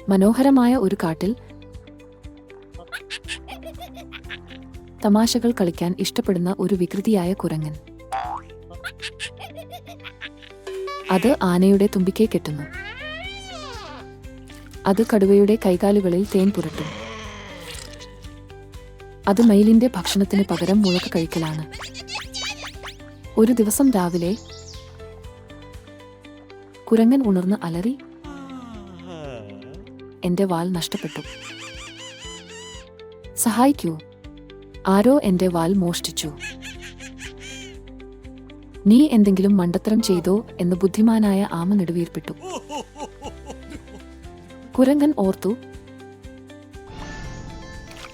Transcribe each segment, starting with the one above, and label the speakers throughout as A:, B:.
A: മനോഹരമായ ഒരു കാട്ടിൽ തമാശകൾ കളിക്കാൻ ഇഷ്ടപ്പെടുന്ന ഒരു വികൃതിയായ കുരങ്ങൻ. അത് ആനയുടെ തുമ്പിക്കൈ കെട്ടുന്നു. അത് കടുവയുടെ കൈകാലുകളിൽ തേൻ പുരട്ടും. അത് മയിലിന്റെ ഭക്ഷണത്തിന് പകരം മുളക് കഴിക്കലാണ്. ഒരു ദിവസം രാവിലെ കുരങ്ങൻ ഉണർന്ന് അലറി, എന്റെ വാൽ നഷ്ടപ്പെട്ടു. സഹായിക്കൂ, ആരോ എന്റെ വാൽ മോഷ്ടിച്ചു. നീ എന്തെങ്കിലും മണ്ടത്തരം ചെയ്തോ എന്ന് ബുദ്ധിമാനായ ആമ നെടുവീർപ്പിട്ടു. കുരങ്ങൻ ഓർത്തു,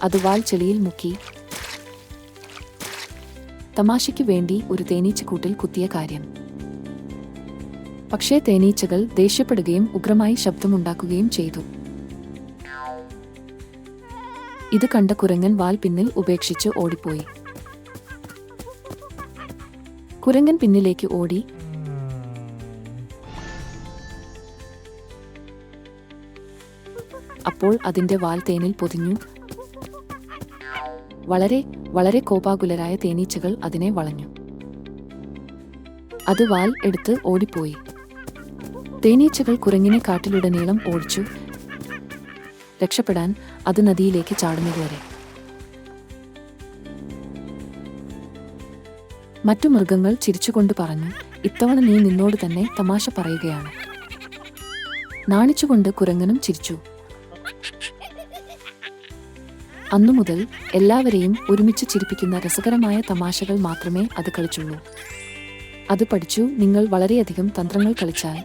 A: അത് വാൽ ചെളിയിൽ മുക്കി തമാശയ്ക്കു വേണ്ടി ഒരു തേനീച്ചക്കൂട്ടിൽ കുത്തിയ കാര്യം. പക്ഷേ തേനീച്ചകൾ ദേഷ്യപ്പെടുകയും ഉഗ്രമായി ശബ്ദമുണ്ടാക്കുകയും ചെയ്തു. ഇത് കണ്ട കുരങ്ങൻ വാൽ പിന്നിൽ ഉപേക്ഷിച്ച് ഓടിപ്പോയി. കുരങ്ങൻ പിന്നിലേക്ക് ഓടി. അപ്പോൾ അതിന്റെ വാൽ തേനിൽ പൊതിഞ്ഞു. വളരെ വളരെ കോപാകുലരായ തേനീച്ചകൾ അതിനെ വളഞ്ഞു. അത് വാൽ എടുത്ത് ഓടിപ്പോയി. തേനീച്ചകൾ കുരങ്ങിനെ കാട്ടിലുടനീളം ഓടിച്ചു. രക്ഷപ്പെടാൻ അത് നദിയിലേക്ക് ചാടുന്നതുവരെ. മറ്റു മൃഗങ്ങൾ ചിരിച്ചുകൊണ്ട് പറഞ്ഞു, ഇത്തവണ നീ നിന്നോട് തന്നെ തമാശ പറയുകയാണ്. നാണിച്ചുകൊണ്ട് കുരങ്ങനും ചിരിച്ചു. അന്നു മുതൽ എല്ലാവരെയും ഒരുമിച്ച് ചിരിപ്പിക്കുന്ന രസകരമായ തമാശകൾ മാത്രമേ അത് കളിച്ചുള്ളൂ. അത് പഠിച്ചു, നിങ്ങൾ വളരെയധികം തന്ത്രങ്ങൾ കളിച്ചാൽ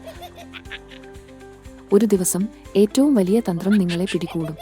A: ഒരു ദിവസം ഏറ്റവും വലിയ തന്ത്രം നിങ്ങളെ പിടികൂടും.